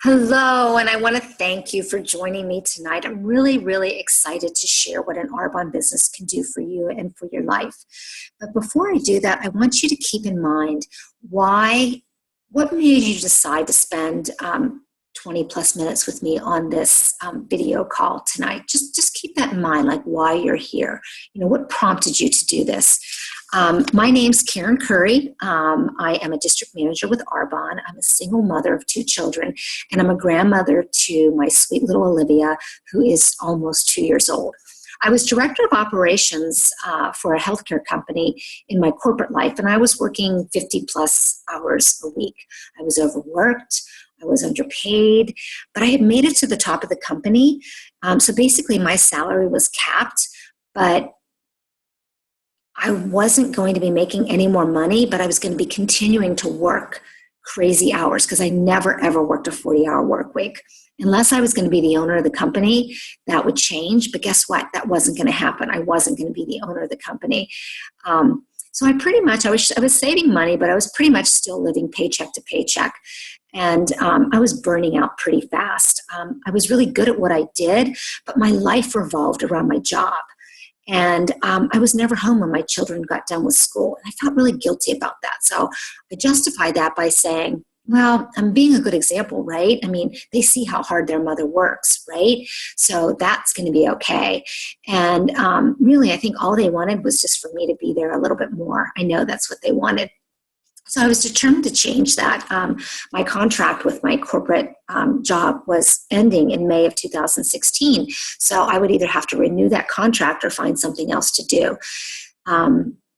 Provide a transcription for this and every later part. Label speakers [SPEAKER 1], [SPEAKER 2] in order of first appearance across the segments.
[SPEAKER 1] Hello, and I want to thank you for joining me tonight. I'm really, really excited to share what an Arbonne business can do for you and for your life. But before I do that, I want you to keep in mind what made you decide to spend 20 plus minutes with me on this video call tonight. Just keep that in mind, like why you're here. What prompted you to do this? My name's Karen Curry. I am a district manager with Arbonne. I'm a single mother of 2 children, and I'm a grandmother to my sweet little Olivia, who is almost 2 years old. I was director of operations for a healthcare company in my corporate life, and I was working 50 plus hours a week. I was overworked. I was underpaid, but I had made it to the top of the company. So basically my salary was capped, but I wasn't going to be making any more money, but I was going to be continuing to work crazy hours because I never, ever worked a 40-hour work week. Unless I was going to be the owner of the company, that would change. But guess what? That wasn't going to happen. I wasn't going to be the owner of the company. So I was saving money, but I was pretty much still living paycheck to paycheck. And I was burning out pretty fast. I was really good at what I did, but my life revolved around my job. And I was never home when my children got done with school. And I felt really guilty about that. So I justified that by saying, well, I'm being a good example, right? I mean, they see how hard their mother works, right? So that's going to be okay. And really, I think all they wanted was just for me to be there a little bit more. I know that's what they wanted. So I was determined to change that. My contract with my corporate job was ending in May of 2016. So I would either have to renew that contract or find something else to do.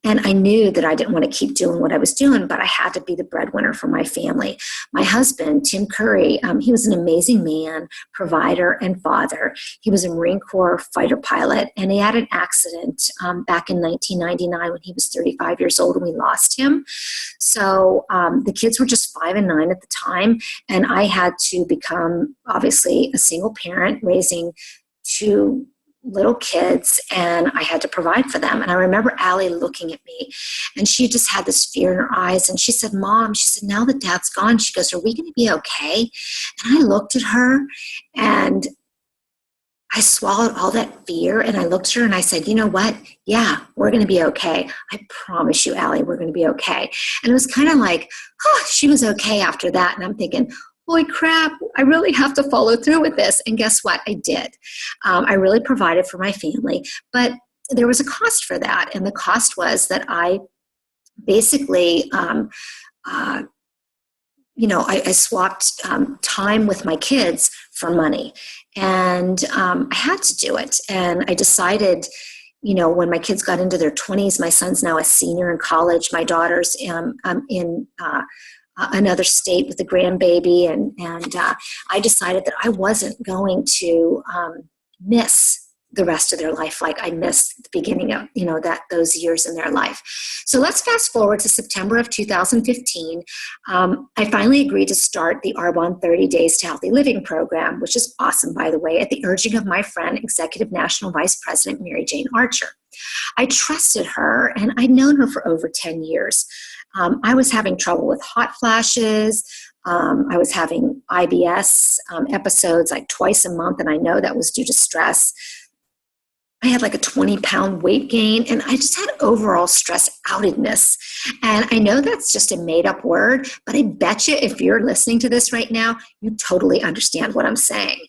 [SPEAKER 1] And I knew that I didn't want to keep doing what I was doing, but I had to be the breadwinner for my family. My husband, Tim Curry, he was an amazing man, provider, and father. He was a Marine Corps fighter pilot, and he had an accident back in 1999 when he was 35 years old, and we lost him. So the kids were just 5 and 9 at the time, and I had to become, obviously, a single parent raising 2 little kids, and I had to provide for them. And I remember Allie looking at me, and she just had this fear in her eyes. And she said, Mom, she said, now that Dad's gone, she goes, are we going to be okay? And I looked at her, and I swallowed all that fear, and I looked at her and I said, you know what? Yeah, we're going to be okay. I promise you, Allie, we're going to be okay. And it was kind of like, she was okay after that. And I'm thinking, holy crap, I really have to follow through with this. And guess what? I did. I really provided for my family, but there was a cost for that. And the cost was that I basically, I swapped time with my kids for money. And I had to do it. And I decided, when my kids got into their 20s, my son's now a senior in college. My daughter's in another state with a grandbaby, and I decided that I wasn't going to miss the rest of their life like I missed the beginning of those years in their life. So let's fast forward to September of 2015. I finally agreed to start the Arbonne 30 Days to Healthy Living program, which is awesome, by the way, at the urging of my friend, Executive National Vice President Mary Jane Archer. I trusted her, and I'd known her for over 10 years. I was having trouble with hot flashes. I was having IBS episodes like twice a month, and I know that was due to stress. I had like a 20-pound weight gain, and I just had overall stress outedness. And I know that's just a made-up word, but I bet you if you're listening to this right now, you totally understand what I'm saying.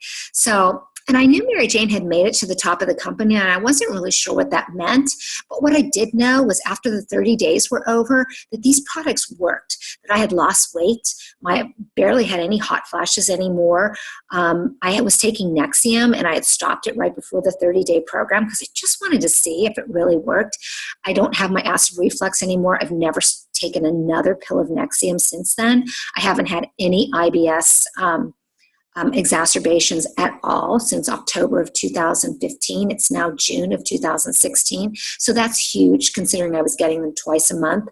[SPEAKER 1] And I knew Mary Jane had made it to the top of the company, and I wasn't really sure what that meant. But what I did know was after the 30 days were over, that these products worked, that I had lost weight. I barely had any hot flashes anymore. I was taking Nexium, and I had stopped it right before the 30-day program because I just wanted to see if it really worked. I don't have my acid reflux anymore. I've never taken another pill of Nexium since then. I haven't had any IBS exacerbations at all since October of 2015. It's now June of 2016. So that's huge considering I was getting them twice a month.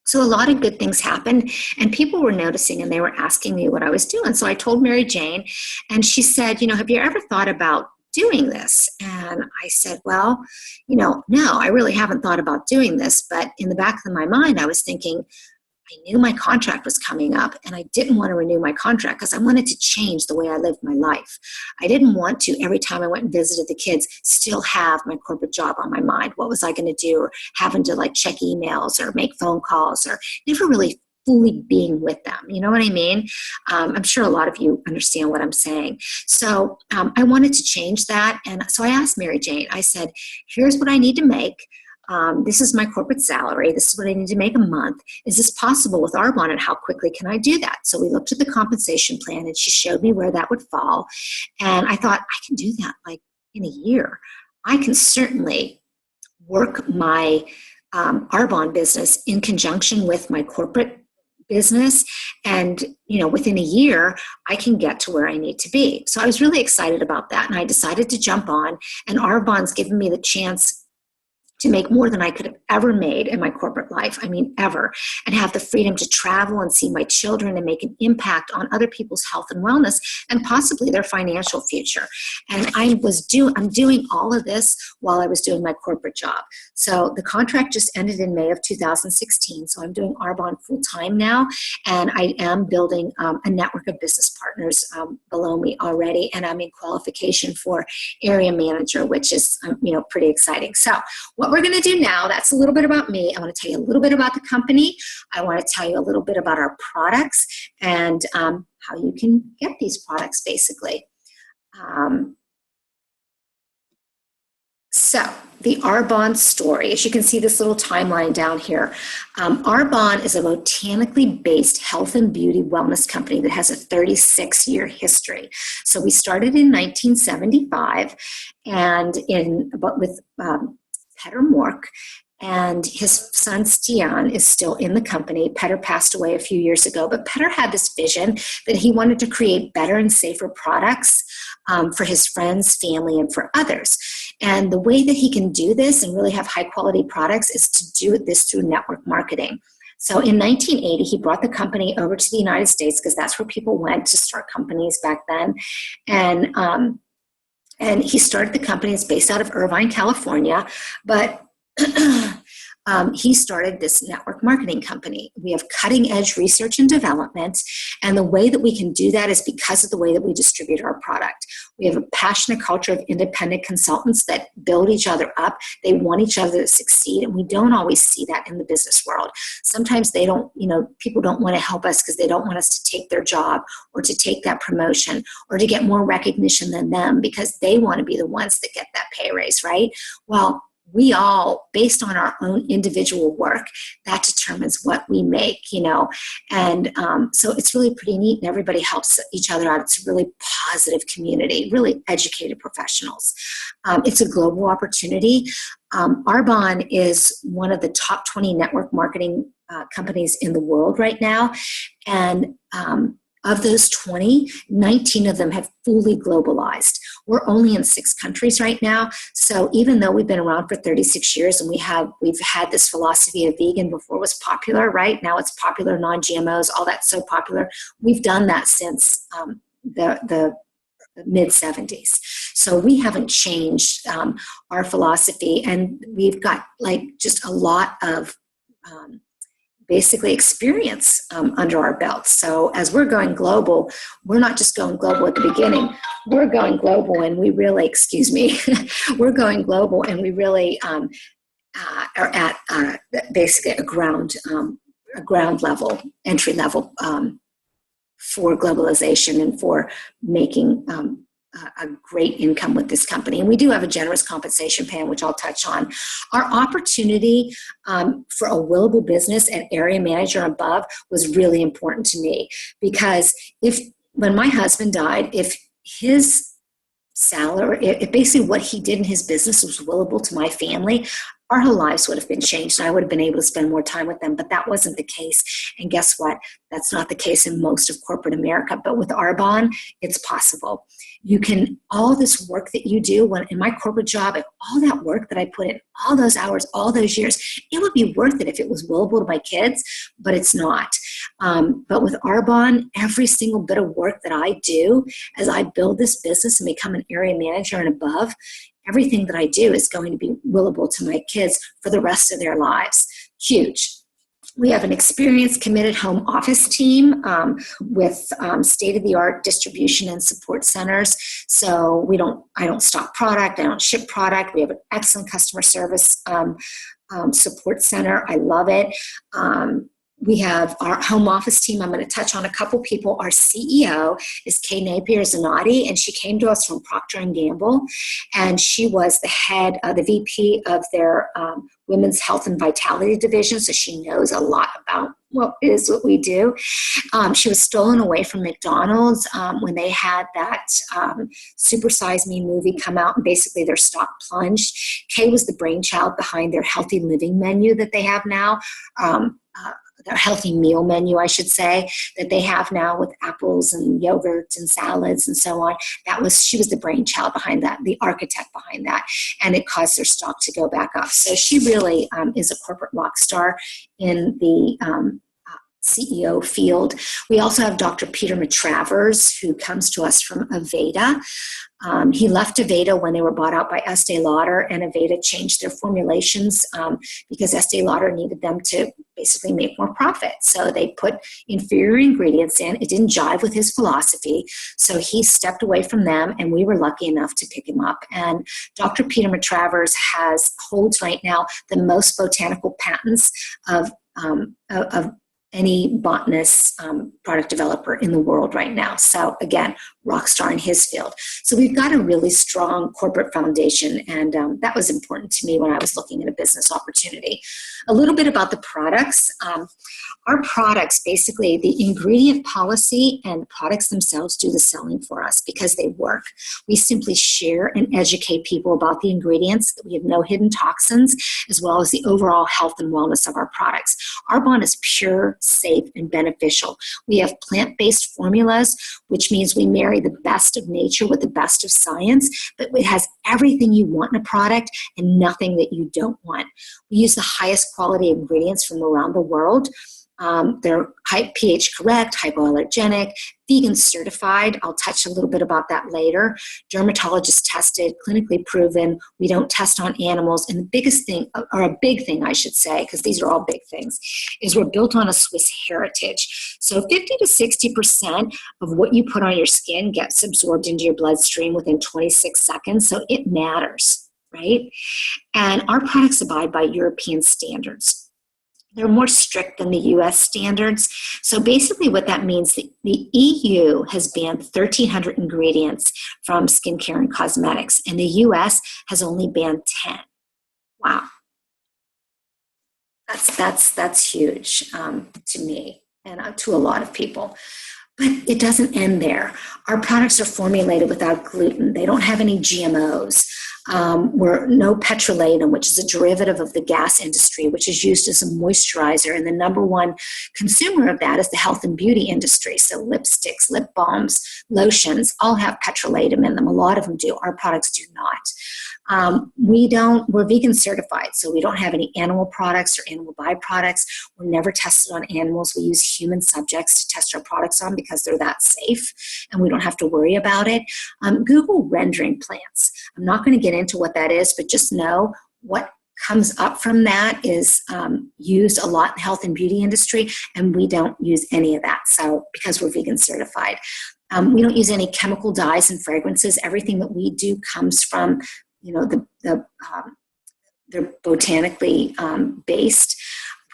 [SPEAKER 1] So a lot of good things happened, and people were noticing, and they were asking me what I was doing. So I told Mary Jane, and she said, have you ever thought about doing this? And I said, well, no, I really haven't thought about doing this. But in the back of my mind, I was thinking, I knew my contract was coming up, and I didn't want to renew my contract because I wanted to change the way I lived my life. I didn't want to, every time I went and visited the kids, still have my corporate job on my mind. What was I going to do? Or having to like check emails or make phone calls, or never really fully being with them. You know what I mean? I'm sure a lot of you understand what I'm saying. So I wanted to change that. And so I asked Mary Jane, I said, here's what I need to make. This is my corporate salary. This is what I need to make a month. Is this possible with Arbonne, and how quickly can I do that? So we looked at the compensation plan, and she showed me where that would fall. And I thought, I can do that like in a year. I can certainly work my Arbonne business in conjunction with my corporate business. And, within a year, I can get to where I need to be. So I was really excited about that. And I decided to jump on, and Arbonne's given me the chance to make more than I could have ever made in my corporate life. I mean, ever. And have the freedom to travel and see my children and make an impact on other people's health and wellness and possibly their financial future. And I'm doing all of this while I was doing my corporate job. So the contract just ended in May of 2016. So I'm doing Arbonne full time now. And I am building a network of business partners below me already. And I'm in qualification for area manager, which is, pretty exciting. So what we're going to do now, that's a little bit about me. I want to tell you a little bit about the company. I want to tell you a little bit about our products and how you can get these products, basically. So the Arbonne story, as you can see this little timeline down here, Arbonne is a botanically based health and beauty wellness company that has a 36-year history. So we started in 1975 and with Petter Mork, and his son Stian is still in the company. Petter passed away a few years ago, but Petter had this vision that he wanted to create better and safer products for his friends, family, and for others. And the way that he can do this and really have high quality products is to do this through network marketing. So in 1980, he brought the company over to the United States because that's where people went to start companies back then. And he started the company. It's based out of Irvine, California, but he started this network marketing company. We have cutting edge research and development, and the way that we can do that is because of the way that we distribute our product. We have a passionate culture of independent consultants that build each other up. They want each other to succeed, and we don't always see that in the business world. Sometimes they don't, people don't want to help us because they don't want us to take their job or to take that promotion or to get more recognition than them because they want to be the ones that get that pay raise, right? Well, we all, based on our own individual work, that determines what we make, and so it's really pretty neat, and everybody helps each other out. It's a really positive community, really educated professionals. It's a global opportunity. Arbonne is one of the top 20 network marketing companies in the world right now, and of those 20, 19 of them have fully globalized. We're only in 6 countries right now. So even though we've been around for 36 years and we've had this philosophy of vegan before it was popular, right? Now it's popular, non-GMOs, all that's so popular. We've done that since the mid-70s. So we haven't changed our philosophy, and we've got just a lot of basically experience under our belts. So as we're going global, we're not just going global at the beginning. We're going global, and we really, we're going global, and we really are at basically a ground level, entry level for globalization and for making a great income with this company. And we do have a generous compensation plan, which I'll touch on. Our opportunity for a willable business at area manager and above was really important to me, because when my husband died, if his salary, if basically what he did in his business was willable to my family, our whole lives would have been changed, and I would have been able to spend more time with them. But that wasn't the case. And guess what? That's not the case in most of corporate America. But with Arbonne, it's possible. All this work that you do in my corporate job, and all that work that I put in, all those hours, all those years, it would be worth it if it was willable to my kids, but it's not. But with Arbonne, every single bit of work that I do as I build this business and become an area manager and above, everything that I do is going to be willable to my kids for the rest of their lives. Huge. We have an experienced, committed home office team with state-of-the-art distribution and support centers. So I don't stock product, I don't ship product. We have an excellent customer service support center. I love it. We have our home office team. I'm going to touch on a couple people. Our CEO is Kay Napier Zanotti, and she came to us from Procter & Gamble, and she was the VP of their Women's Health and Vitality Division, so she knows a lot about what we do. She was stolen away from McDonald's when they had that Super Size Me movie come out, and basically their stock plunged. Kay was the brainchild behind their healthy living menu that they have now. Their healthy meal menu, I should say, that they have now with apples and yogurts and salads and so on. She was the brainchild behind that, the architect behind that, and it caused their stock to go back up. So she really is a corporate rock star in the CEO field. We also have Dr. Peter Matravers, who comes to us from Aveda. He left Aveda when they were bought out by Estee Lauder, and Aveda changed their formulations because Estee Lauder needed them to basically make more profit. So they put inferior ingredients in. It didn't jive with his philosophy. So he stepped away from them, and we were lucky enough to pick him up. And Dr. Peter Matravers holds right now the most botanical patents of any botanist product developer in the world right now. So again, rock star in his field. So we've got a really strong corporate foundation, and that was important to me when I was looking at a business opportunity. A little bit about the products. Our products, basically the ingredient policy and the products themselves do the selling for us because they work. We simply share and educate people about the ingredients, that we have no hidden toxins, as well as the overall health and wellness of our products. Arbonne is pure, safe, and beneficial. We have plant-based formulas, which means we marry the best of nature with the best of science, but it has everything you want in a product and nothing that you don't want. We use the highest quality ingredients from around the world. They're pH correct, hypoallergenic, vegan certified. I'll touch a little bit about that later. Dermatologist tested, clinically proven. We don't test on animals. And the biggest thing, or a big thing I should say, because these are all big things, is we're built on a Swiss heritage. So 50 to 60% of what you put on your skin gets absorbed into your bloodstream within 26 seconds. So it matters, right? And our products abide by European standards. They're more strict than the US standards. So basically what that means, the EU has banned 1,300 ingredients from skincare and cosmetics, and the US has only banned 10. Wow. That's huge to me and to a lot of people. But it doesn't end there. Our products are formulated without gluten. They don't have any GMOs. We're no petrolatum, which is a derivative of the gas industry, which is used as a moisturizer. And the number one consumer of that is the health and beauty industry. So lipsticks, lip balms, lotions all have petrolatum in them. A lot of them do. Our products do not. We're vegan certified, so we don't have any animal products or animal byproducts. We're never tested on animals. We use human subjects to test our products on because they're that safe and we don't have to worry about it. Google rendering plants. I'm not going to get into what that is, but just know what comes up from that is used a lot in the health and beauty industry, and we don't use any of that. So because we're vegan certified, we don't use any chemical dyes and fragrances. Everything that we do comes from they're botanically based.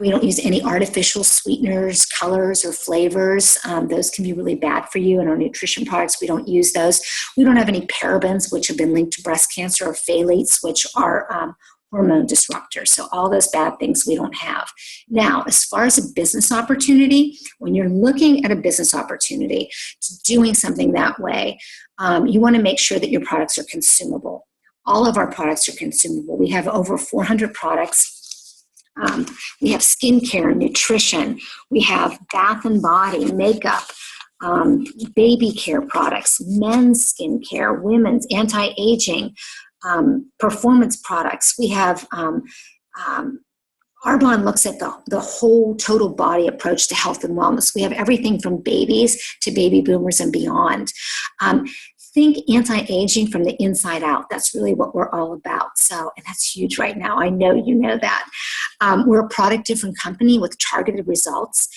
[SPEAKER 1] We don't use any artificial sweeteners, colors, or flavors. Those can be really bad for you. In our nutrition products, we don't use those. We don't have any parabens, which have been linked to breast cancer, or phthalates, which are hormone disruptors. So all those bad things we don't have. Now, as far as a business opportunity, when you're looking at a business opportunity, doing something that way, you want to make sure that your products are consumable. All of our products are consumable. We have over 400 products. We have skincare, nutrition. We have bath and body, makeup, baby care products, men's skincare, women's anti-aging, performance products. We have Arbonne looks at the whole total body approach to health and wellness. We have everything from babies to baby boomers and beyond. think anti-aging from the inside out. That's really what we're all about. So, and that's huge right now. I know you know that. We're a product-driven company with targeted results.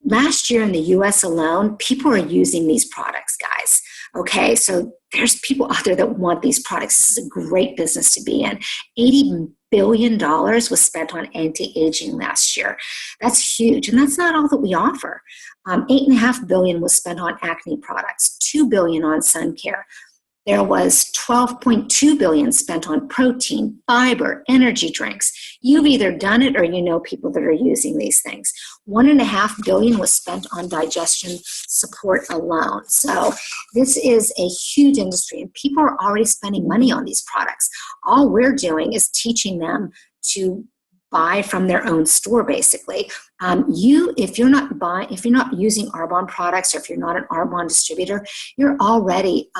[SPEAKER 1] Last year in the US alone, people are using these products, guys. Okay, so there's people out there that want these products. This is a great business to be in. $80 billion was spent on anti-aging last year. That's huge, and that's not all that we offer. $8.5 billion was spent on acne products, $2 billion on sun care. There was $12.2 billion spent on protein, fiber, energy drinks. You've either done it or you know people that are using these things. $1.5 billion was spent on digestion support alone. So this is a huge industry, and people are already spending money on these products. All we're doing is teaching them to buy from their own store, basically. If you're not using Arbonne products, or if you're not an Arbonne distributor, you're already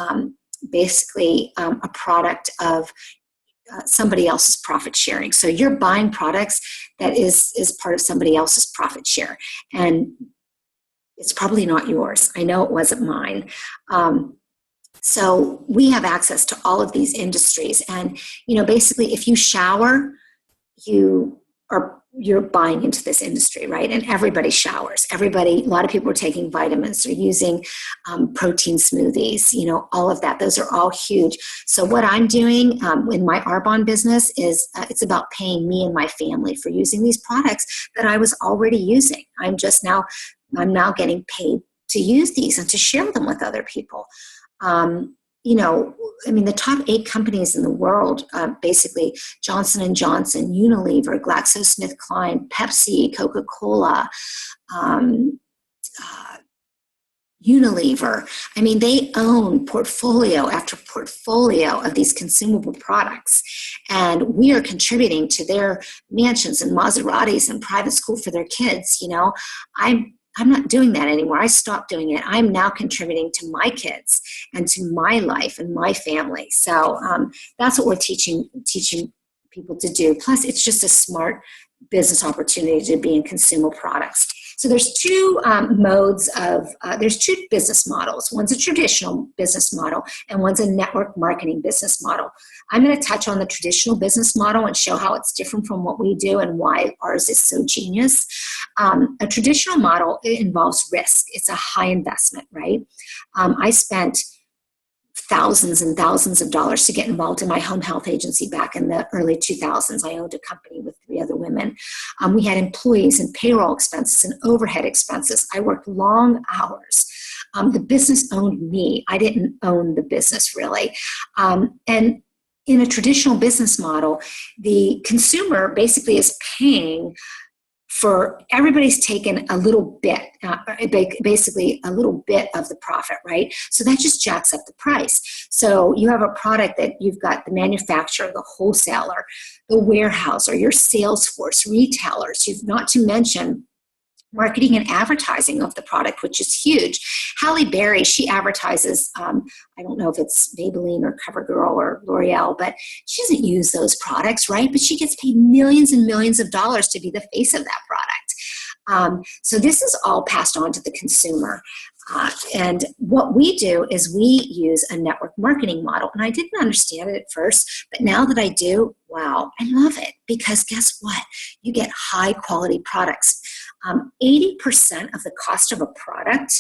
[SPEAKER 1] basically a product of somebody else's profit sharing. So you're buying products that is part of somebody else's profit share, and it's probably not yours. I know it wasn't mine. So we have access to all of these industries, and basically, if you shower, you're buying into this industry, right? And everybody showers. A lot of people are taking vitamins. They're using protein smoothies, all of that. Those are all huge. So what I'm doing in my Arbonne business is it's about paying me and my family for using these products that I was already using. I'm now getting paid to use these and to share them with other people. The top 8 companies in the world, basically Johnson & Johnson, Unilever, GlaxoSmithKline, Pepsi, Coca-Cola, Unilever. They own portfolio after portfolio of these consumable products. And we are contributing to their mansions and Maseratis and private school for their kids. I'm not doing that anymore. I stopped doing it. I'm now contributing to my kids and to my life and my family. So that's what we're teaching people to do. Plus, it's just a smart business opportunity to be in consumable products. So there's two there's two business models. One's a traditional business model and one's a network marketing business model. I'm going to touch on the traditional business model and show how it's different from what we do and why ours is so genius. A traditional model, it involves risk. It's a high investment, right? I spent thousands and thousands of dollars to get involved in my home health agency back in the early 2000s. I owned a company with 3 other women. We had employees and payroll expenses and overhead expenses. I worked long hours. The business owned me. I didn't own the business, really. And in a traditional business model, the consumer basically is paying for, everybody's taken a little bit, basically a little bit of the profit, right? So that just jacks up the price. So you have a product that you've got the manufacturer, the wholesaler, the warehouse, or your sales force, retailers. You've not to mention marketing and advertising of the product, which is huge. Halle Berry, she advertises, I don't know if it's Maybelline or CoverGirl or L'Oreal, but she doesn't use those products, right? But she gets paid millions and millions of dollars to be the face of that product. So this is all passed on to the consumer. And what we do is we use a network marketing model. And I didn't understand it at first, but now that I do, wow, I love it. Because guess what? You get high quality products. 80% of the cost of a product,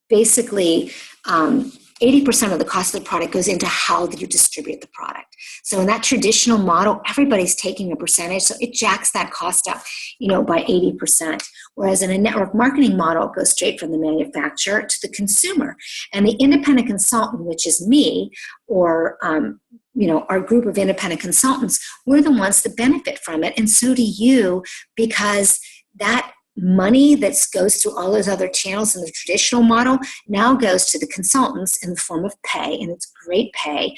[SPEAKER 1] basically 80% of the cost of the product goes into how you distribute the product. So in that traditional model, everybody's taking a percentage, so it jacks that cost up, by 80%. Whereas in a network marketing model, it goes straight from the manufacturer to the consumer. And the independent consultant, which is me, or our group of independent consultants, we're the ones that benefit from it, and so do you, because that money that goes through all those other channels in the traditional model now goes to the consultants in the form of pay, and it's great pay,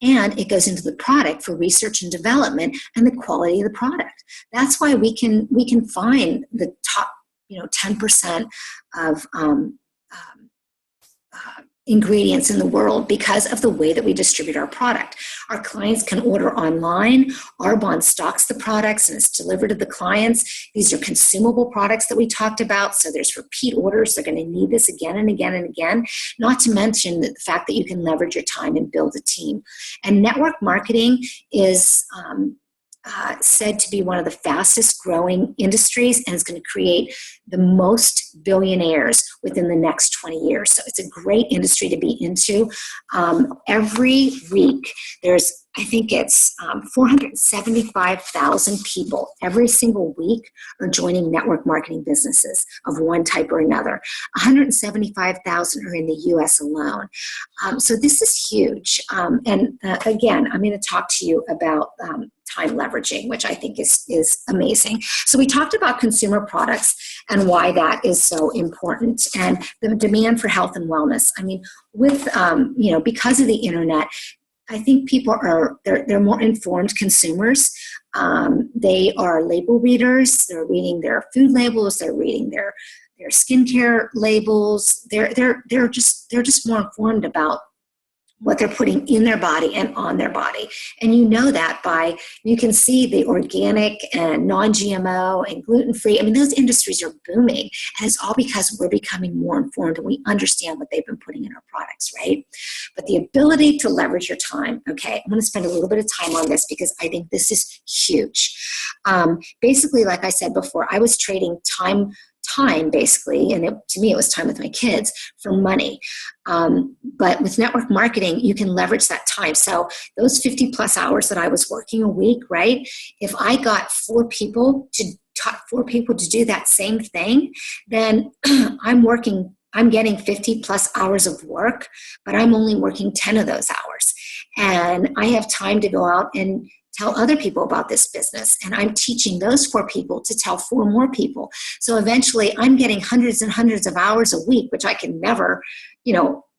[SPEAKER 1] and it goes into the product for research and development and the quality of the product. That's why we can find the top 10% of ingredients in the world because of the way that we distribute our product. Our clients can order online. Arbonne stocks the products and it's delivered to the clients. These are consumable products that we talked about, so there's repeat orders. They're going to need this again and again and again, not to mention the fact that you can leverage your time and build a team. And network marketing is said to be one of the fastest growing industries, and is going to create the most billionaires within the next 20 years. So it's a great industry to be into. Every week, there's, I think it's 475,000 people every single week are joining network marketing businesses of one type or another. 175,000 are in the US alone. So this is huge. And again, I'm going to talk to you about time leveraging, which I think is amazing. So we talked about consumer products and why that is so important, and the demand for health and wellness. I mean, with because of the internet, I think people are they're more informed consumers. They are label readers. They're reading their food labels. They're reading their skincare labels. They're just more informed about what they're putting in their body and on their body. And you know that you can see the organic and non-GMO and gluten-free. I mean, those industries are booming, and it's all because we're becoming more informed and we understand what they've been putting in our products, right? But the ability to leverage your time, okay, I'm going to spend a little bit of time on this because I think this is huge. Basically, like I said before, I was trading time basically, and to me it was time with my kids, for money. But with network marketing, you can leverage that time. So those 50 plus hours that I was working a week, right? If I got four people to do that same thing, then I'm getting 50 plus hours of work, but I'm only working 10 of those hours. And I have time to go out and tell other people about this business. And I'm teaching those 4 people to tell 4 more people. So eventually I'm getting hundreds and hundreds of hours a week, which I can never,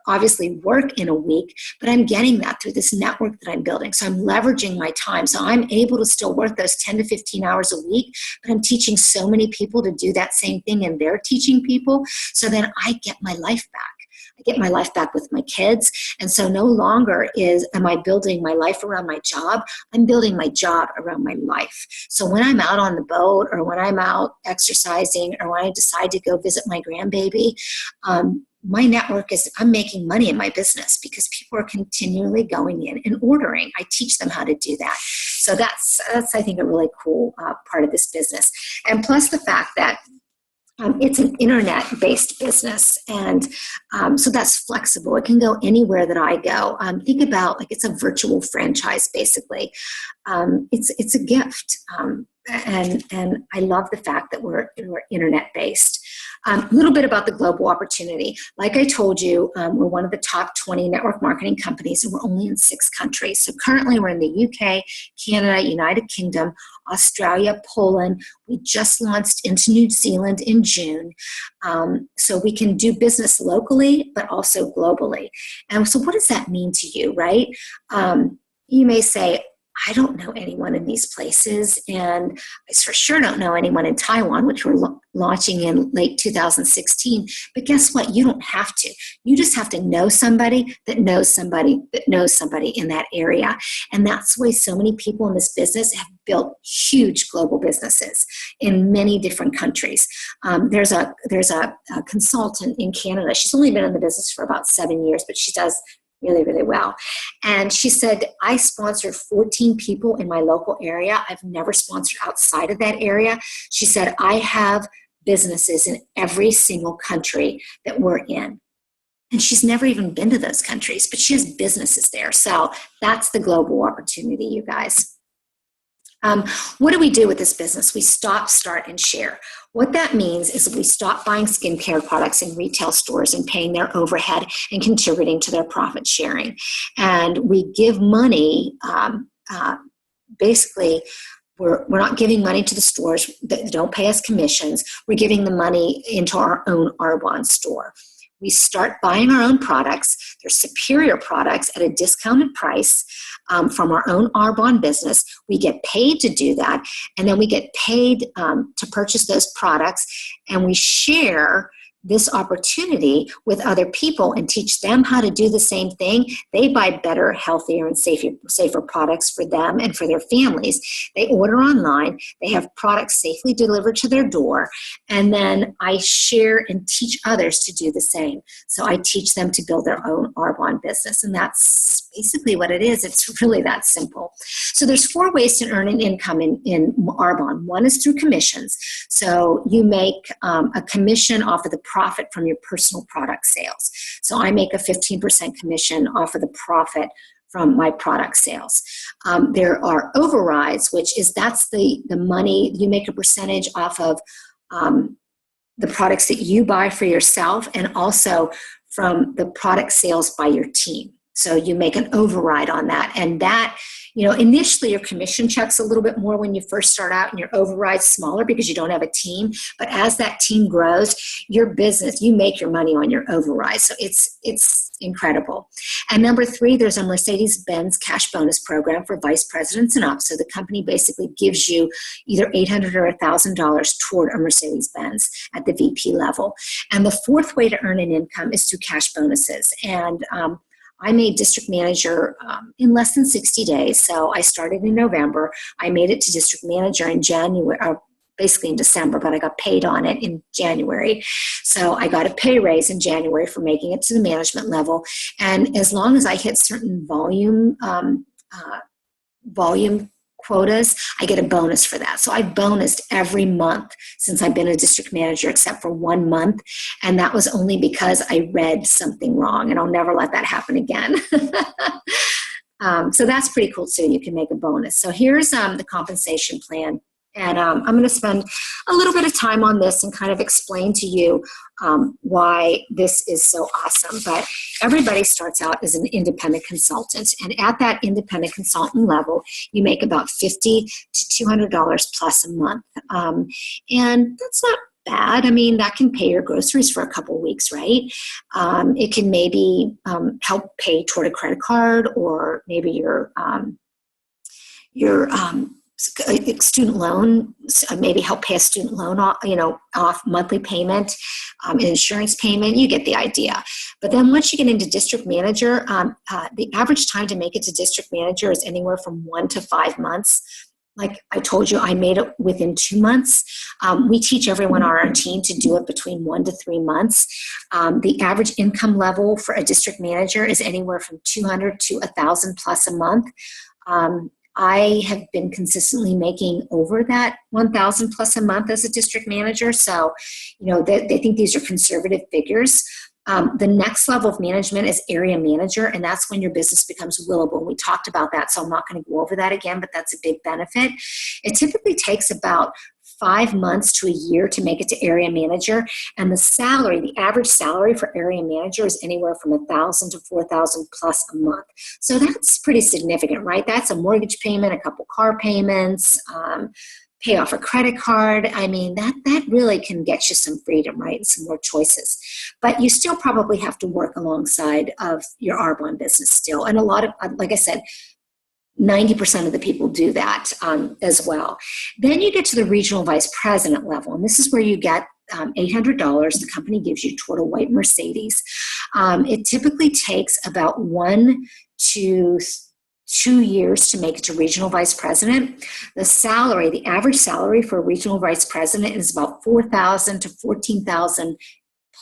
[SPEAKER 1] obviously work in a week, but I'm getting that through this network that I'm building. So I'm leveraging my time. So I'm able to still work those 10 to 15 hours a week, but I'm teaching so many people to do that same thing, and they're teaching people. So then I get my life back. I get my life back with my kids. And so no longer am I building my life around my job. I'm building my job around my life. So when I'm out on the boat, or when I'm out exercising, or when I decide to go visit my grandbaby, my network I'm making money in my business because people are continually going in and ordering. I teach them how to do that. So that's I think, a really cool part of this business. And plus the fact that it's an internet-based business, and so that's flexible. It can go anywhere that I go. Think about it's a virtual franchise, basically. It's a gift, and I love the fact that we're internet-based. A little bit about the global opportunity. Like I told you, we're one of the top 20 network marketing companies, and we're only in 6 countries. So currently we're in the UK, Canada, United Kingdom, Australia, Poland. We just launched into New Zealand in June. So we can do business locally, but also globally. And so what does that mean to you, right? You may say, I don't know anyone in these places, and I for sure don't know anyone in Taiwan, which we're launching in late 2016. But guess what? You don't have to. You just have to know somebody that knows somebody that knows somebody in that area. And that's the way so many people in this business have built huge global businesses in many different countries. There's a consultant in Canada. She's only been in the business for about 7 years, but she does really, really well. And she said, I sponsored 14 people in my local area. I've never sponsored outside of that area. She said, I have businesses in every single country that we're in. And she's never even been to those countries, but she has businesses there. So that's the global opportunity, you guys. What do we do with this business? We stop, start, and share. What that means is we stop buying skincare products in retail stores and paying their overhead and contributing to their profit sharing. And we give money, basically, we're not giving money to the stores that don't pay us commissions. We're giving the money into our own Arbonne store. We start buying our own products. They're superior products at a discounted price from our own Arbonne business. We get paid to do that, and then we get paid to purchase those products, and we share this opportunity with other people and teach them how to do the same thing, they buy better, healthier, and safer products for them and for their families. They order online, they have products safely delivered to their door, and then I share and teach others to do the same. So I teach them to build their own Arbonne business, and that's basically what it is. It's really that simple. So there's 4 ways to earn an income in Arbonne. One is through commissions. So you make a commission off of the profit from your personal product sales. So I make a 15% commission off of the profit from my product sales. There are overrides, that's the money you make a percentage off of the products that you buy for yourself, and also from the product sales by your team. So you make an override on that. And that, initially your commission check's a little bit more when you first start out, and your override's smaller because you don't have a team. But as that team grows, your business, you make your money on your override. So it's incredible. And number 3, there's a Mercedes-Benz cash bonus program for vice presidents and up. So the company basically gives you either $800 or $1,000 toward a Mercedes-Benz at the VP level. And the 4th way to earn an income is through cash bonuses. And I made district manager in less than 60 days. So I started in November. I made it to district manager in January, basically in December, but I got paid on it in January. So I got a pay raise in January for making it to the management level. And as long as I hit certain volume quotas, I get a bonus for that. So I've bonused every month since I've been a district manager, except for 1 month. And that was only because I read something wrong, and I'll never let that happen again. So that's pretty cool too. You can make a bonus. So here's the compensation plan. And I'm going to spend a little bit of time on this and kind of explain to you why this is so awesome. But everybody starts out as an independent consultant. And at that independent consultant level, you make about $50 to $200 plus a month. And that's not bad. I mean, that can pay your groceries for a couple of weeks, right? It can maybe help pay toward a credit card, or maybe your student loan, maybe help pay a student loan off monthly payment, an insurance payment. You get the idea. But then once you get into district manager, the average time to make it to district manager is anywhere from 1 to 5 months. Like I told you, I made it within 2 months. We teach everyone on our team to do it between 1 to 3 months. The average income level for a district manager is anywhere from $200 to $1,000 plus a month. I have been consistently making over that $1,000 plus a month as a district manager. So, they think these are conservative figures. The next level of management is area manager, and that's when your business becomes willable. We talked about that, so I'm not going to go over that again, but that's a big benefit. It typically takes about 5 months to a year to make it to area manager, and the average salary for area manager is anywhere from $1,000 to $4,000 plus a month. So that's pretty significant, right? That's a mortgage payment, a couple car payments, pay off a credit card. I mean, that really can get you some freedom, right? And some more choices. But you still probably have to work alongside of your Arbonne business still. And a lot of, like I said, 90% of the people do that as well. Then you get to the regional vice president level, and this is where you get $800 the company gives you toward a white Mercedes. It typically takes about 1 to 2 years to make it to regional vice president. The average salary for a regional vice president is about $4,000 to $14,000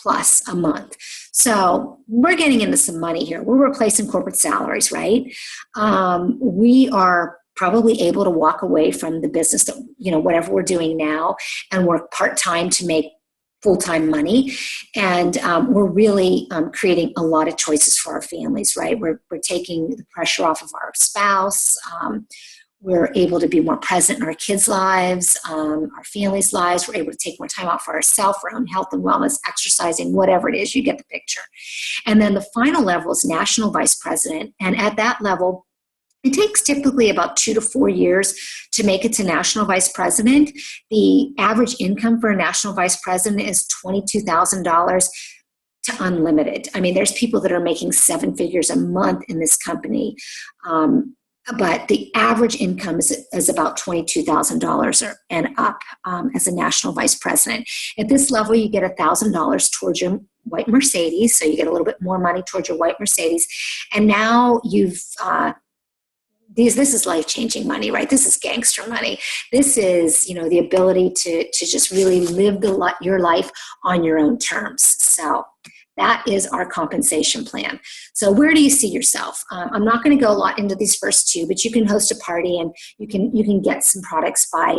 [SPEAKER 1] plus a month. So we're getting into some money here. We're replacing corporate salaries, right? We are probably able to walk away from the business that, whatever we're doing now, and work part-time to make full-time money. And we're really creating a lot of choices for our families, right? We're taking the pressure off of our spouse. We're able to be more present in our kids' lives, our families' lives. We're able to take more time out for ourselves, our own health and wellness, exercising, whatever it is, you get the picture. And then the final level is national vice president. And at that level, it takes typically about 2 to 4 years to make it to national vice president. The average income for a national vice president is $22,000 to unlimited. I mean, there's people that are making 7 figures a month in this company. but the average income is about $22,000 and up as a national vice president. At this level, you get $1,000 towards your white Mercedes, so you get a little bit more money towards your white Mercedes. And now you've this is life-changing money, right? This is gangster money. This is, the ability to just really live your life on your own terms. So that is our compensation plan. So where do you see yourself? I'm not going to go a lot into these first two, but you can host a party and you can get some products by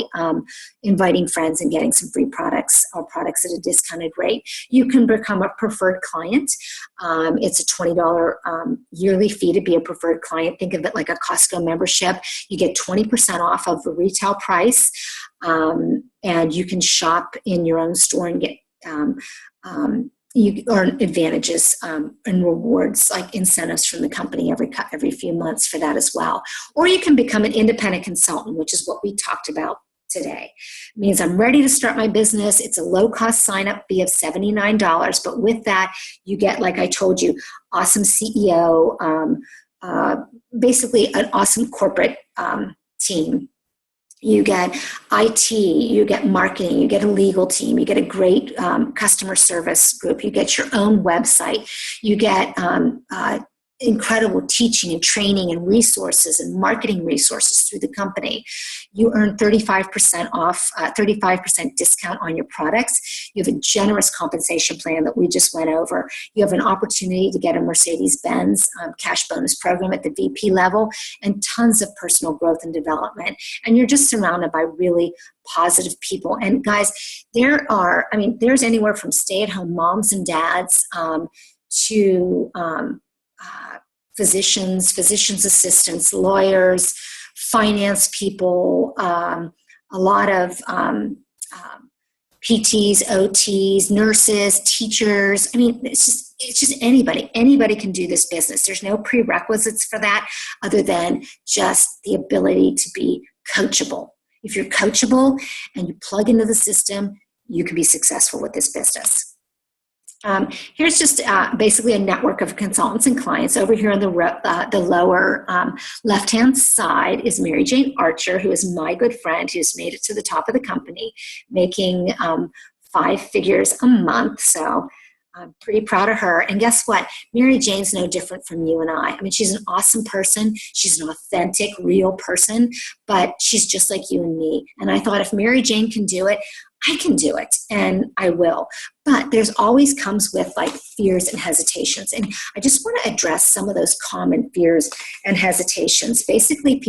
[SPEAKER 1] inviting friends and getting some free products or products at a discounted rate. You can become a preferred client. It's a $20 yearly fee to be a preferred client. Think of it like a Costco membership. You get 20% off of the retail price, and you can shop in your own store and get you earn advantages and rewards, like incentives from the company every few months for that as well. Or you can become an independent consultant, which is what we talked about today. It means I'm ready to start my business. It's a low-cost sign-up fee of $79, but with that, you get, like I told you, awesome CEO, basically an awesome corporate team. You get IT, you get marketing, you get a legal team, you get a great customer service group, you get your own website, you get incredible teaching and training and resources and marketing resources through the company. You earn 35% off, 35% discount on your products. You have a generous compensation plan that we just went over. You have an opportunity to get a Mercedes-Benz cash bonus program at the VP level and tons of personal growth and development. And you're just surrounded by really positive people. And guys, there's anywhere from stay-at-home moms and dads to physicians assistants, lawyers, finance people, a lot of PTs, OTs, nurses, teachers. It's just anybody. Anybody can do this business. There's no prerequisites for that other than just the ability to be coachable. If you're coachable and you plug into the system, you can be successful with this business. Here's just basically a network of consultants and clients. Over here on the lower left-hand side is Mary Jane Archer, who is my good friend, who's made it to the top of the company, making 5 figures a month. So I'm pretty proud of her. And guess what? Mary Jane's no different from you and I. She's an awesome person. She's an authentic, real person, but she's just like you and me. And I thought if Mary Jane can do it, I can do it, and I will. But there's always comes with fears and hesitations. And I just want to address some of those common fears and hesitations. Basically,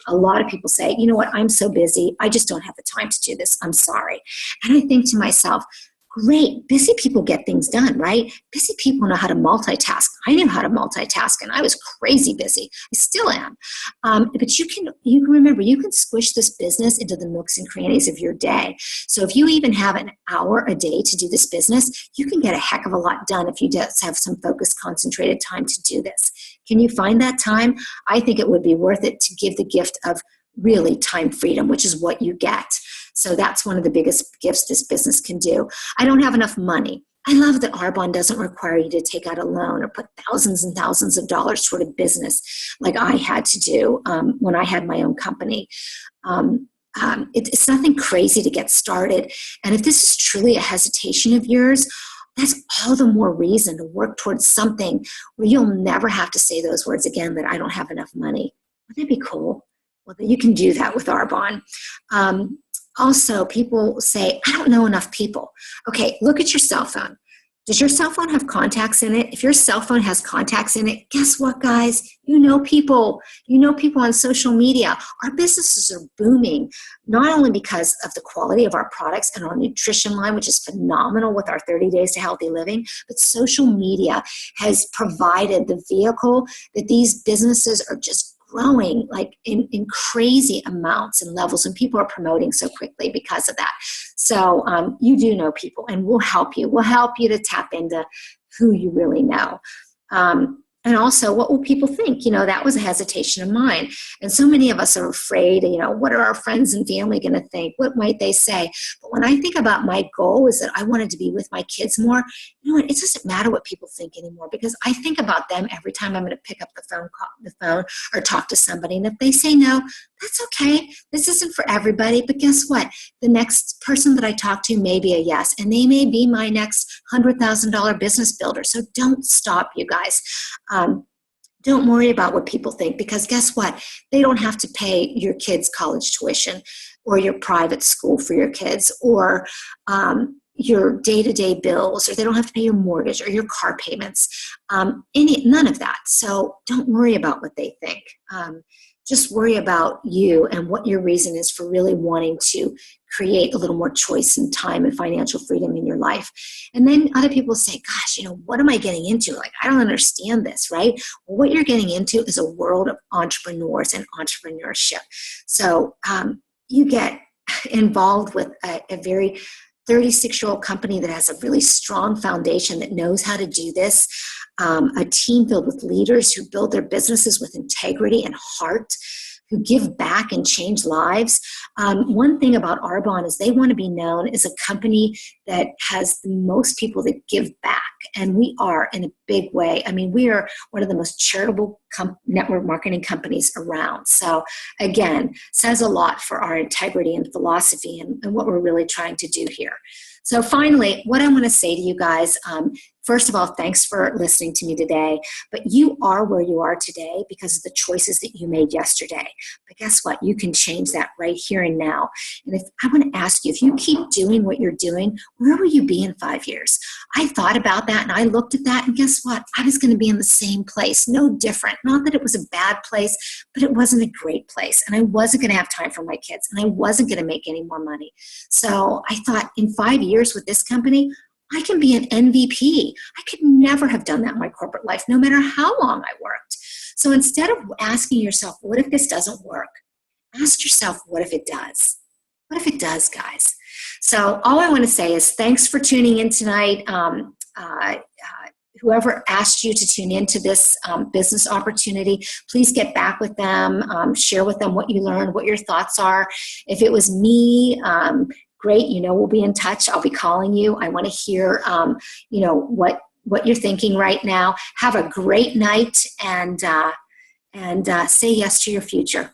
[SPEAKER 1] a lot of people say, you know what, I'm so busy. I just don't have the time to do this. I'm sorry. And I think to myself, great, busy people get things done, right? Busy people know how to multitask. I knew how to multitask, and I was crazy busy. I still am. But you can remember, you can squish this business into the nooks and crannies of your day. So if you even have an hour a day to do this business, you can get a heck of a lot done if you just have some focused, concentrated time to do this. Can you find that time? I think it would be worth it to give the gift of really time freedom, which is what you get. So that's one of the biggest gifts this business can do. I don't have enough money. I love that Arbonne doesn't require you to take out a loan or put thousands and thousands of dollars toward a business like I had to do when I had my own company. It's nothing crazy to get started. And if this is truly a hesitation of yours, that's all the more reason to work towards something where you'll never have to say those words again, that I don't have enough money. Wouldn't that be cool? Well, you can do that with Arbonne. Also, people say, I don't know enough people. Okay, look at your cell phone. Does your cell phone have contacts in it? If your cell phone has contacts in it, guess what, guys? You know people. You know people on social media. Our businesses are booming, not only because of the quality of our products and our nutrition line, which is phenomenal with our 30 Days to Healthy Living, but social media has provided the vehicle that these businesses are just growing in crazy amounts and levels, and people are promoting so quickly because of that. So you do know people, and we'll help you. We'll help you to tap into who you really know. And also, what will people think? That was a hesitation of mine. And so many of us are afraid, what are our friends and family going to think? What might they say? But when I think about my goal is that I wanted to be with my kids more, it doesn't matter what people think anymore, because I think about them every time I'm going to pick up the phone or talk to somebody. And if they say no, that's okay. This isn't for everybody. But guess what? The next person that I talk to may be a yes, and they may be my next $100,000 business builder. So don't stop, you guys. Don't worry about what people think, because guess what? They don't have to pay your kids' college tuition or your private school for your kids, or your day-to-day bills, or they don't have to pay your mortgage or your car payments, none of that. So don't worry about what they think. Just worry about you and what your reason is for really wanting to create a little more choice and time and financial freedom in your life. And then other people say, gosh, what am I getting into? Like, I don't understand this, right? Well, what you're getting into is a world of entrepreneurs and entrepreneurship. So you get involved with a very 36-year-old company that has a really strong foundation, that knows how to do this, a team filled with leaders who build their businesses with integrity and heart, who give back and change lives. One thing about Arbonne is they want to be known as a company that has the most people that give back, and we are in a big way. I mean, we are one of the most charitable network marketing companies around. So again, says a lot for our integrity and philosophy and what we're really trying to do here. So finally, what I want to say to you guys, first of all, thanks for listening to me today. But you are where you are today because of the choices that you made yesterday. But guess what? You can change that right here and now. And if I want to ask you, if you keep doing what you're doing, where will you be in 5 years? I thought about that and I looked at that, and guess what? I was going to be in the same place, no different. Not that it was a bad place, but it wasn't a great place. And I wasn't going to have time for my kids, and I wasn't going to make any more money. So I thought, in 5 years with this company, I can be an MVP. I could never have done that in my corporate life, no matter how long I worked. So instead of asking yourself, what if this doesn't work? Ask yourself, what if it does? What if it does, guys? So all I want to say is thanks for tuning in tonight. Whoever asked you to tune into this business opportunity, please get back with them, share with them what you learned, what your thoughts are. If it was me, great, we'll be in touch. I'll be calling you. I want to hear, what you're thinking right now. Have a great night, and say yes to your future.